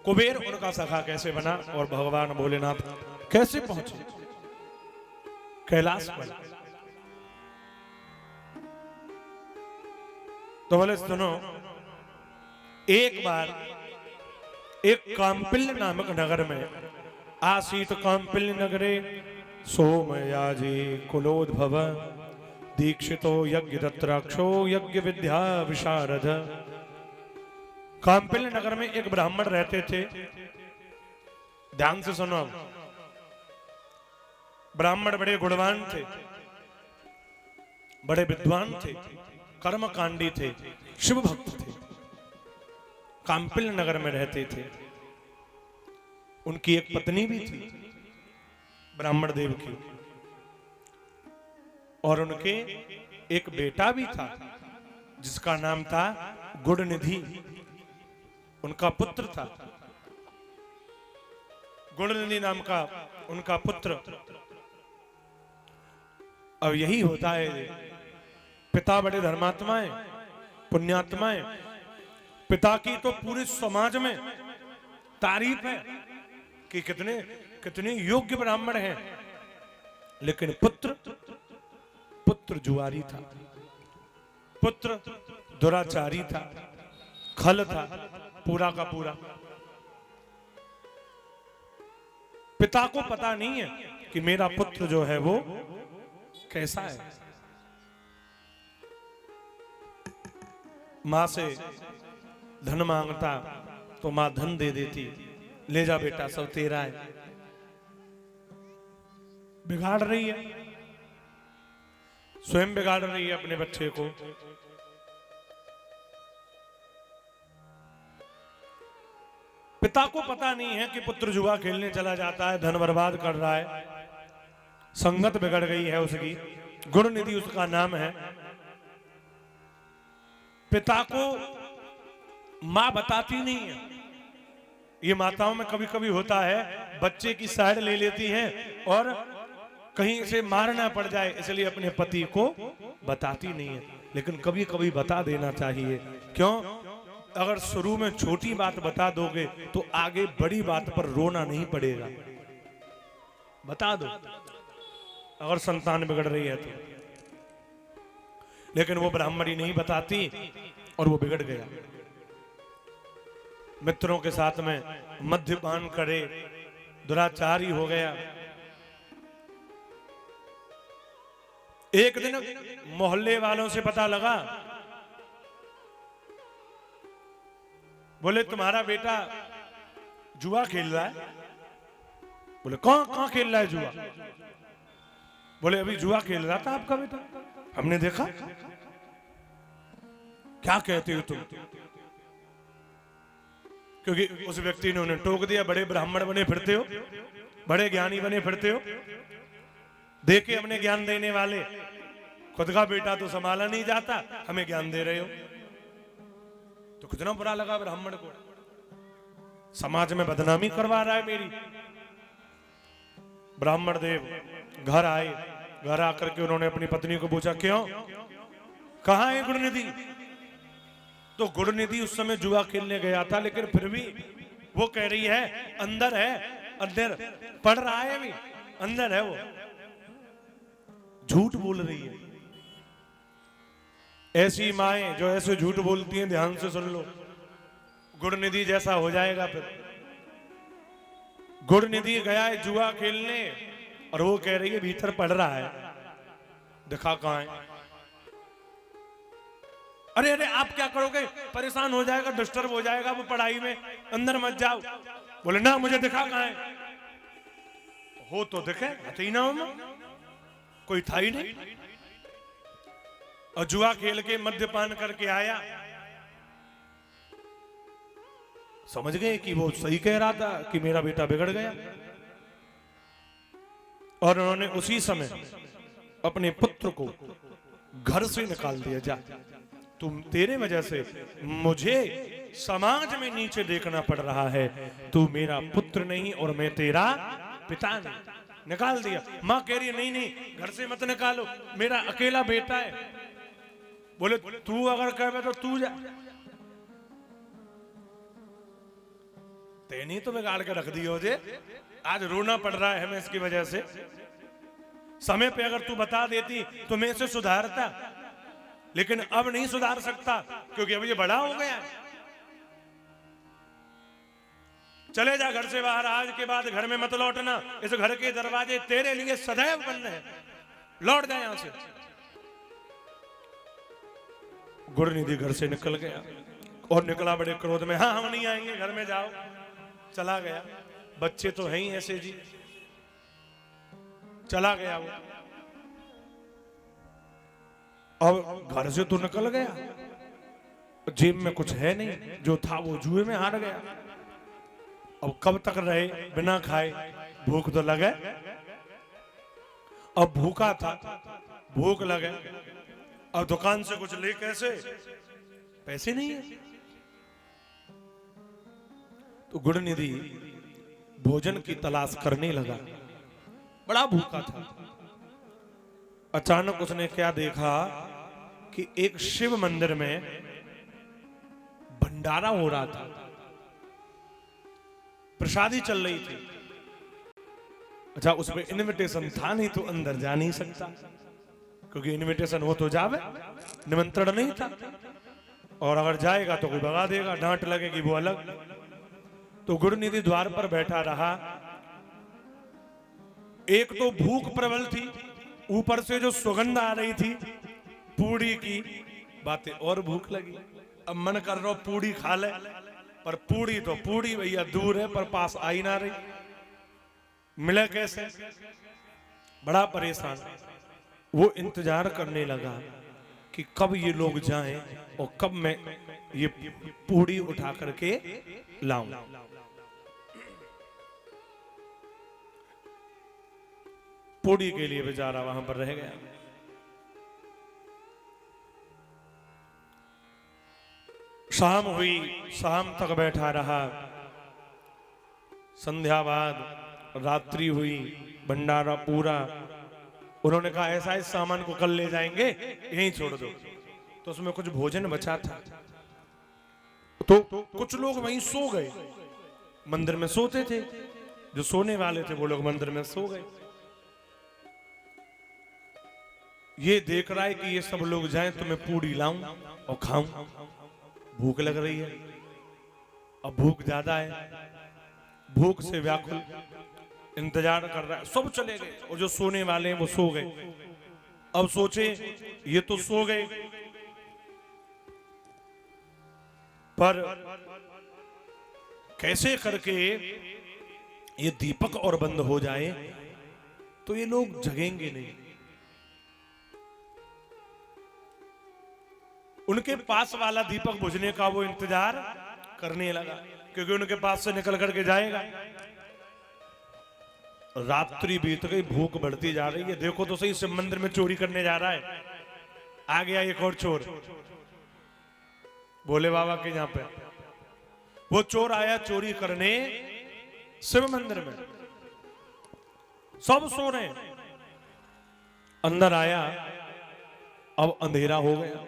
कुबेर उनका सखा कैसे बना और भगवान भोलेनाथ कैसे पहुंचे कैलाश पर। तो बोले सुनो, एक बार एक कांपिल्य नामक नगर में आसीत कांपिल्य नगरे सोमयाजी कुलोद्भव दीक्षितो यज्ञ दत्राक्षो यज्ञ विद्या विशारद। कांपिल्य नगर में एक ब्राह्मण रहते थे। ध्यान से सुनो, ब्राह्मण बड़े गुणवान थे, बड़े विद्वान थे, कर्मकांडी थे, शिव भक्त थे, कांपिल्य नगर में रहते थे। उनकी एक पत्नी भी थी ब्राह्मण देव की, और उनके एक बेटा भी था जिसका नाम था गुणनिधि। उनका पुत्र था गुणनिधि नाम का उनका पुत्र। अब यही होता है, पिता बड़े धर्मात्माएं पुण्यात्माएं, पिता की तो पूरे समाज में तारीफ है कि कितने कितने योग्य ब्राह्मण हैं, लेकिन पुत्र जुआरी था, पुत्र दुराचारी था, खल था पूरा का पूरा। पिता को पता नहीं है कि मेरा पुत्र जो है वो कैसा है। मां से धन मांगता तो मां धन दे देती, ले जा बेटा सब तेरा है। बिगाड़ रही है, स्वयं बिगाड़ रही है अपने बच्चे को। पिता को पता नहीं है कि पुत्र जुआ खेलने चला जाता है, धन बर्बाद कर रहा है, संगत बिगड़ गई है उसकी, गुणनिधि उसका नाम है। पिता को मां बताती नहीं है। ये माताओं में कभी कभी होता है, बच्चे की साइड ले लेती हैं और कहीं से मारना पड़ जाए इसलिए अपने पति को बताती नहीं है, लेकिन कभी कभी बता देना चाहिए। क्यों? अगर शुरू में छोटी बात बता दोगे तो आगे बड़ी बात पर रोना नहीं पड़ेगा। बता दो अगर संतान बिगड़ रही है तो। लेकिन वो ब्राह्मणी नहीं बताती और वो बिगड़ गया। मित्रों के साथ में मद्यपान करे, दुराचारी हो गया। एक दिन मोहल्ले वालों से पता लगा, बोले तुम्हारा बेटा जुआ खेल रहा है। बोले कहां खेल रहा है जुआ? बोले अभी जुआ खेल रहा था आपका बेटा, हमने देखा। क्या कहते हो तुम? क्योंकि उस व्यक्ति ने उन्हें टोक दिया, बड़े ब्राह्मण बने फिरते हो, बड़े ज्ञानी बने फिरते हो, देखे अपने ज्ञान देने वाले, खुद का बेटा तो संभाला नहीं जाता, हमें ज्ञान दे रहे हो। तो कितना बुरा लगा ब्राह्मण को, समाज में बदनामी करवा रहा है मेरी। ब्राह्मण देव घर आए, घर आकर के उन्होंने अपनी पत्नी को पूछा, क्यों, कहां है गुणनिधि? तो गुणनिधि उस समय जुआ खेलने गया था, लेकिन फिर भी वो कह रही है अंदर है, अंदर पढ़ रहा है, अभी अंदर है, वो झूठ बोल रही है। ऐसी माएं जो ऐसे झूठ बोलती हैं, ध्यान से सुन लो, गुणनिधि जैसा हो जाएगा। फिर गुणनिधि गया है जुआ खेलने और वो कह रही है भीतर पढ़ रहा है, दिखा कहां है? अरे अरे आप क्या करोगे, परेशान हो जाएगा, डिस्टर्ब हो जाएगा वो पढ़ाई में, अंदर मत जाओ। बोले ना, मुझे दिखा कहां है? हो तो दिखे, ही ना हो, कोई था ही नहीं। और जुआ खेल के मद्यपान करके आया। समझ गए कि वो सही कह रहा था कि मेरा बेटा बिगड़ गया। और उन्होंने उसी समय अपने पुत्र को घर से निकाल दिया, जा तेरे वजह से मुझे समाज में नीचे देखना पड़ रहा है, तू मेरा पुत्र नहीं और मैं तेरा पिता नहीं। निकाल दिया। मां कह रही है नहीं नहीं घर से मत निकालो, मेरा अकेला बेटा है। बोले तू अगर कहे तो तू जा। तेनी तो बिगाड़ के रख दी हो जे, आज रोना पड़ रहा है हमें इसकी वजह से। समय पे अगर तू बता देती तो मैं इसे सुधारता, लेकिन अब नहीं सुधार सकता क्योंकि अब ये बड़ा हो गया है। चले जा घर से बाहर, आज के बाद घर में मत लौटना, इस घर के दरवाजे तेरे लिए सदैव बंद हैं, लौट जा यहां से। गुरुनिधि घर से निकल गया और निकला बड़े क्रोध में, हाँ हम नहीं आएंगे, घर में जाओ। चला गया, बच्चे तो हैं ही ऐसे जी। चला गया वो, अब घर से तो निकल गया, जेब में कुछ है नहीं, जो था वो जुए में हार गया। अब कब तक रहे बिना खाए, भूख तो लगे। अब भूखा था, भूख लगे, अब दुकान से कुछ ले कैसे, पैसे नहीं है। तो गुरुनिधि भोजन की तलाश करने लगा, बड़ा भूखा था। अचानक उसने क्या देखा कि एक शिव मंदिर में भंडारा हो रहा था, प्रसादी चल रही थी। अच्छा, उसमें इनविटेशन था नहीं तो अंदर जा नहीं सकता, क्योंकि इनविटेशन हो तो जावे, निमंत्रण नहीं था। और अगर जाएगा तो कोई भगा देगा, डांट लगेगी वो अलग। तो गुरुनिधि द्वार पर बैठा रहा। एक तो भूख प्रबल थी, ऊपर से जो सुगंध आ रही थी पूड़ी की, बातें और भूख लगी। अब मन कर रहा पूड़ी खा ले, पर पूड़ी तो पूड़ी भैया दूर है, पर पास आ ही ना रही, मिले कैसे। बड़ा परेशान, वो इंतजार करने लगा कि कब ये लोग जाएं और कब मैं ये पूड़ी उठा करके लाऊं। पूड़ी के लिए बेचारा वहां पर रह गया। शाम हुई, शाम तक बैठा रहा। संध्या बाद रात्रि हुई, भंडारा पूरा। उन्होंने कहा ऐसा इस सामान को कल ले जाएंगे, यहीं छोड़ दो। तो उसमें कुछ भोजन बचा था, तो कुछ लोग वहीं सो गए। मंदिर में सोते थे, जो सोने वाले थे वो लोग मंदिर में सो गए। ये देख रहा है कि ये सब लोग जाएं तो मैं पूड़ी लाऊं और खाऊं, भूख लग रही है। अब भूख ज्यादा है, भूख से व्याकुल इंतजार कर रहा है। सब चले गए और जो सोने वाले हैं वो सो गए। अब सोचे ये तो सो गए, पर कैसे करके ये दीपक और बंद हो जाए तो ये लोग जगेंगे नहीं। उनके पास वाला दीपक बुझने का वो इंतजार करने लगा, क्योंकि उनके पास से निकल करके जाएगा। रात्रि बीत गई, भूख बढ़ती जा रही है। देखो तो सही, शिव मंदिर में चोरी करने जा रहा है, आ गया एक और चोर भोले बाबा के यहाँ पे। वो चोर आया चोरी करने शिव मंदिर में, सब सो रहे हैं। अंदर आया, अब अंधेरा हो गया।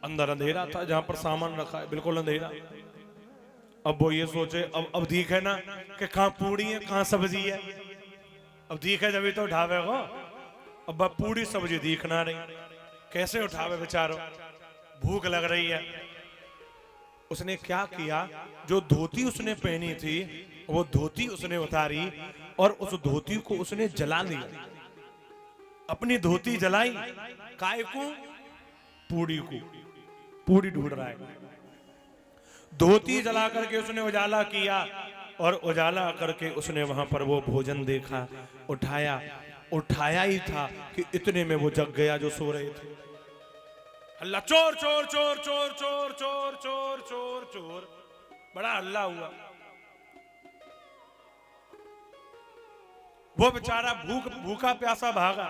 अंदर अंधेरा था, जहां पर सामान रखा है बिल्कुल अंधेरा। अब वो ये सोचे अब दिखे ना कि कहां पूड़ी है कहां सब्जी है। अब दिखे जब तो उठावे हो, अब पूड़ी सब्जी दिख ना रही, कैसे उठावे बेचारो, भूख लग रही है। उसने क्या किया, जो धोती उसने पहनी थी वो धोती उसने उतारी और उस धोती को उसने जला दिया। अपनी धोती जलाई, काय को, पूड़ी को। पूड़ी ढूंढ रहा है, धोती जला करके उसने उजाला किया और उजाला करके उसने वहां पर वो भोजन देखा। उठाया ही था कि इतने में वो जग गया जो सो रहे थे। हल्ला, चोर चोर चोर चोर चोर चोर चोर चोर चोर, बड़ा हल्ला हुआ। वो बेचारा भूखा प्यासा भागा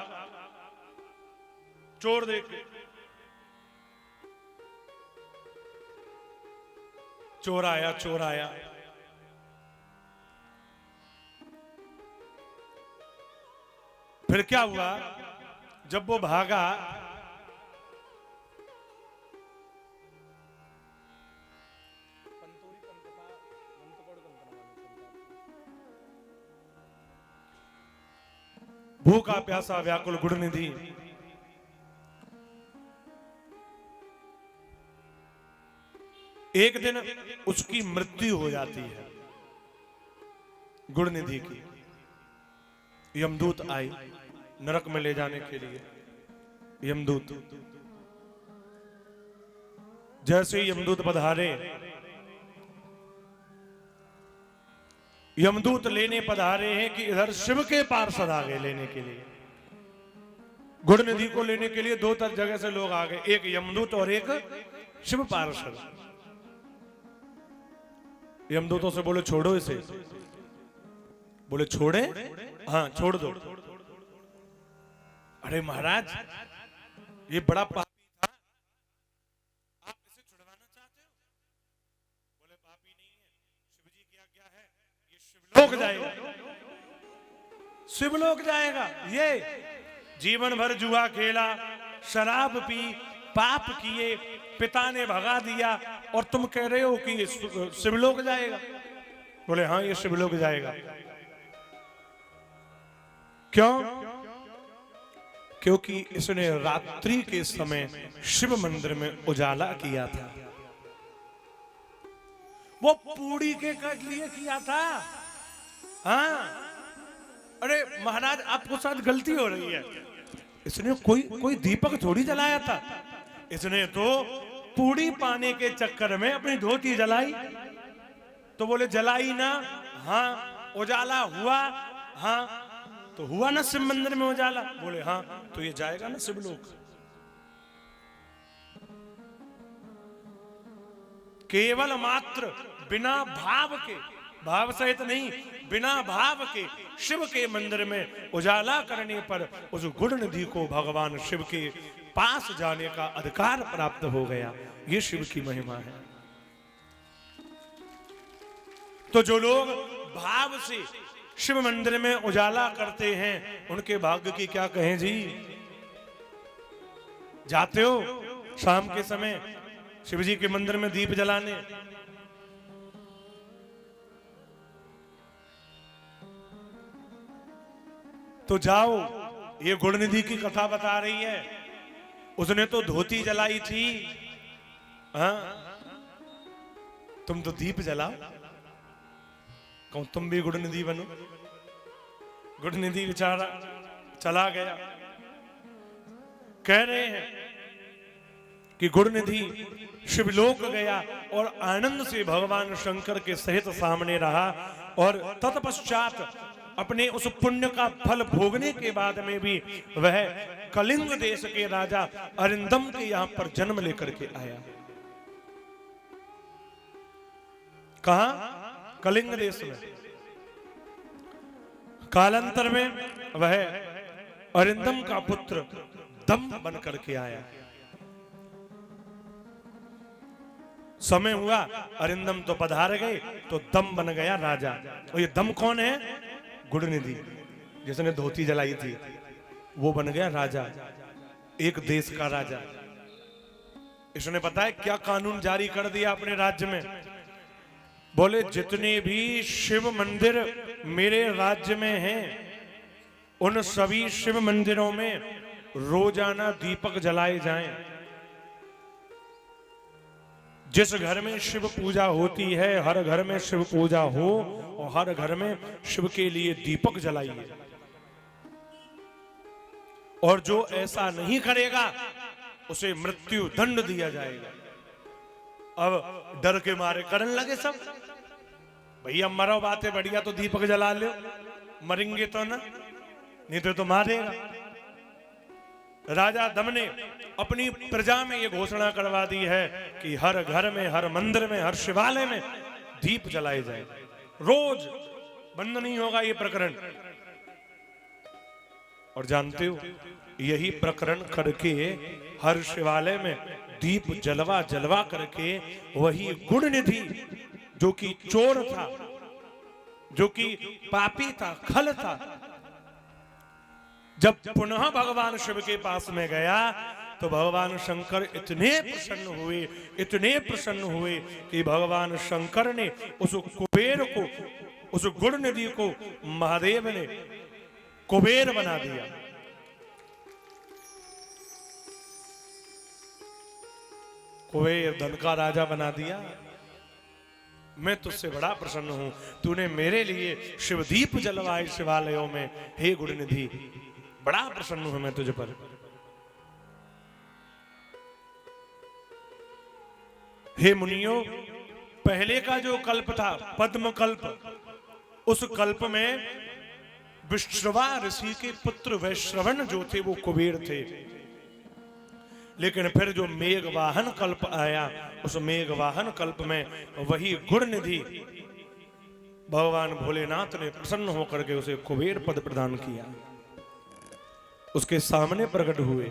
चोर देख के। चोर आया। फिर क्या हुआ, जब वो भागा भूखा प्यासा व्याकुल गुड़ निधि। एक दिन उसकी मृत्यु हो जाती है गुड़ निधि की। यमदूत आई नरक में ले जाने के लिए। यमदूत जैसे यमदूत पधारे, यमदूत लेने पधारे हैं कि इधर शिव के पार्षद आ गए लेने के लिए। गुड़ निधि को लेने के लिए दो जगह से लोग आ गए, एक यमदूत और एक शिव पार्षद। यमदूतों से बोले छोड़ो इसे। बोले छोड़े? हाँ छोड़ दो। अरे महाराज ये बड़ा पापी था, आप इसे छुड़वाना चाहते हो? बोले पापी नहीं है, शिवजी की आज्ञा है, ये शिवलोक जाएगा। शिवलोक जाएगा। ये जीवन भर जुआ खेला, शराब पी, पाप किए, पिता ने भगा दिया और तुम कह रहे हो कि ये शिवलोक जाएगा? बोले हाँ ये शिवलोक जाएगा। क्यों? क्योंकि इसने रात्रि के समय शिव मंदिर में उजाला किया था। वो पूड़ी के लिए किया था। हाँ अरे महाराज आपको साथ गलती हो रही है। इसने कोई दीपक थोड़ी जलाया था। इसने तो पूड़ी पाने के चक्कर में अपनी धोती जलाई। तो बोले जलाई ना? हाँ उजाला हुआ। हाँ तो हुआ ना शिव मंदिर में उजाला? बोले हाँ तो ये जाएगा ना शिवलोक। केवल मात्र बिना भाव के, भाव सहित नहीं, बिना भाव के शिव के मंदिर में उजाला करने पर उस गुड़ निधि को भगवान शिव के पास जाने का अधिकार प्राप्त हो गया। ये शिव की महिमा है। तो जो लोग भाव से शिव मंदिर में उजाला करते हैं उनके भाग्य की क्या कहें जी। जाते हो शाम के समय शिव जी के मंदिर में दीप जलाने, तो जाओ। ये गुड़ निधि की कथा बता रही है। उसने तो धोती जलाई थी। हाँ तुम तो दीप जलाओ। कहूं तुम भी गुड़ निधि बनो। गुड़ निधि बेचारा चला गया। कह रहे हैं कि गुड़ निधि शिवलोक गया और आनंद से भगवान शंकर के सहित सामने रहा। और तत्पश्चात अपने उस पुण्य का फल भोगने के बाद में भी वह कलिंग देश के राजा अरिंदम के यहां पर जन्म लेकर के आया। कहा? कलिंग देश में। कालांतर में वह अरिंदम का पुत्र दम बन करके आया। समय हुआ अरिंदम तो पधार गए तो दम बन गया राजा। और ये दम कौन है? गुड़ निधि जिसने धोती जलाई थी, वो बन गया राजा, एक देश का राजा। इसने पता है क्या कानून जारी कर दिया अपने राज्य में? बोले जितने भी शिव मंदिर मेरे राज्य में हैं उन सभी शिव मंदिरों में रोजाना दीपक जलाए जाएं। जिस घर में शिव पूजा होती है हर घर में शिव पूजा हो और हर घर में शिव के लिए दीपक जलाइए। और जो ऐसा नहीं करेगा उसे मृत्यु दंड दिया जाएगा। अब डर के मारे करने लगे सब। भैया मरो बातें बढ़िया तो दीपक जला लो, मरेंगे तो ना, नहीं तो मारेगा। राजा दम ने अपनी प्रजा में यह घोषणा करवा दी है कि हर घर में, हर मंदिर में, हर शिवालय में दीप जलाए जाए। रोज बंद नहीं होगा ये प्रकरण। और जानते हो यही प्रकरण करके हर शिवालय में दीप जलवा जलवा करके वही गुड़ निधि जो कि चोर था, जो कि पापी था, खल था, जब पुनः भगवान शिव के पास में गया तो भगवान शंकर इतने प्रसन्न हुए कि भगवान शंकर ने उस कुबेर को, उस गुड़ निधि को महादेव ने कुबेर बना दिया। कुबेर धन का राजा बना दिया। मैं तुझसे बड़ा प्रसन्न हूं, तूने मेरे लिए शिवदीप जलवाए शिवालयों में। हे गुणनिधि, बड़ा प्रसन्न हूं मैं तुझ पर। हे मुनियों, पहले का जो कल्प था पद्म कल्प, उस कल्प में विश्रवा ऋषि के पुत्र वैश्रवण जो थे वो कुबेर थे। लेकिन फिर जो मेघवाहन कल्प आया, उस मेघवाहन कल्प में वही गुणनिधि भगवान भोलेनाथ ने प्रसन्न होकर के उसे कुबेर पद प्रदान किया। उसके सामने प्रकट हुए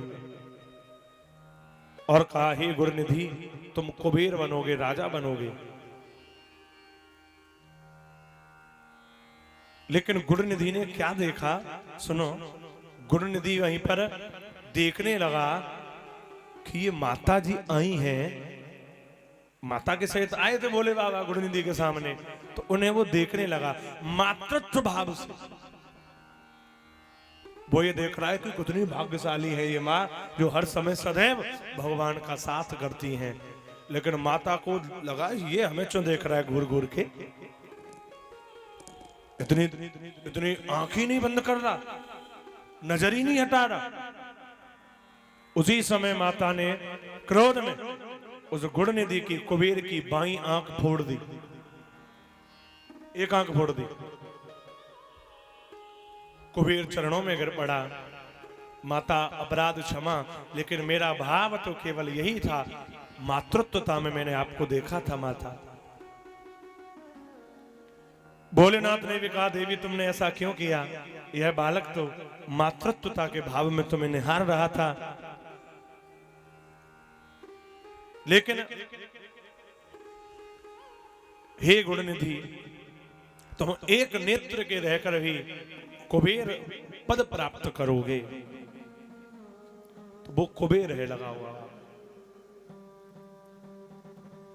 और कहा, हे गुणनिधि, तुम कुबेर बनोगे, राजा बनोगे। लेकिन गुणनिधि ने क्या देखा, सुनो। गुणनिधि वहीं पर देखने लगा कि ये माता जी आई हैं, माता के सहित आए थे भोले बाबा गुणनिधि के सामने, तो उन्हें वो देखने लगा मातृत्व भाव से। वो ये देख रहा है कि कितनी भाग्यशाली है ये माँ, जो हर समय सदैव भगवान का साथ करती हैं। लेकिन माता को लगा ये हमें क्यों देख रहा है घूर घूर के, इतनी आंख ही नहीं बंद कर रहा, नजर ही नहीं हटा रहा। उसी समय माता ने क्रोध में उस गुणनिधि की, कुबेर की बाईं आंख फोड़ दी, एक आंख फोड़ दी। कुबेर चरणों में गिर पड़ा, माता अपराध क्षमा, लेकिन मेरा भाव तो केवल यही था, मातृत्वता में मैंने आपको देखा था माता। भोलेनाथ ने भी कहा, देवी तुमने ऐसा क्यों किया, यह बालक तो मातृत्वता के भाव में तुम्हें निहार रहा था। लेकिन हे गुणनिधि, तुम एक नेत्र के रहकर भी कुबेर पद प्राप्त करोगे। तो वो कुबेर है लगा हुआ,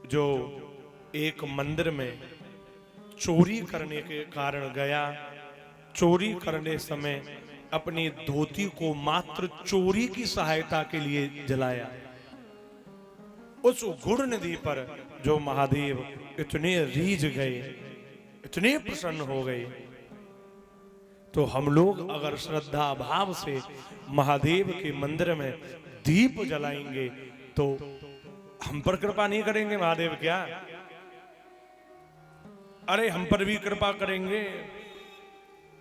जो एक मंदिर में चोरी करने के कारण गया, चोरी करने समय अपनी धोती को मात्र चोरी की सहायता के लिए जलाया। उस गुणनिधि पर जो महादेव इतने रीझ गए, इतने प्रसन्न हो गए। तो हम लोग अगर श्रद्धा भाव से महादेव के मंदिर में दीप जलाएंगे तो हम पर कृपा नहीं करेंगे महादेव क्या? अरे हम पर भी कृपा करेंगे।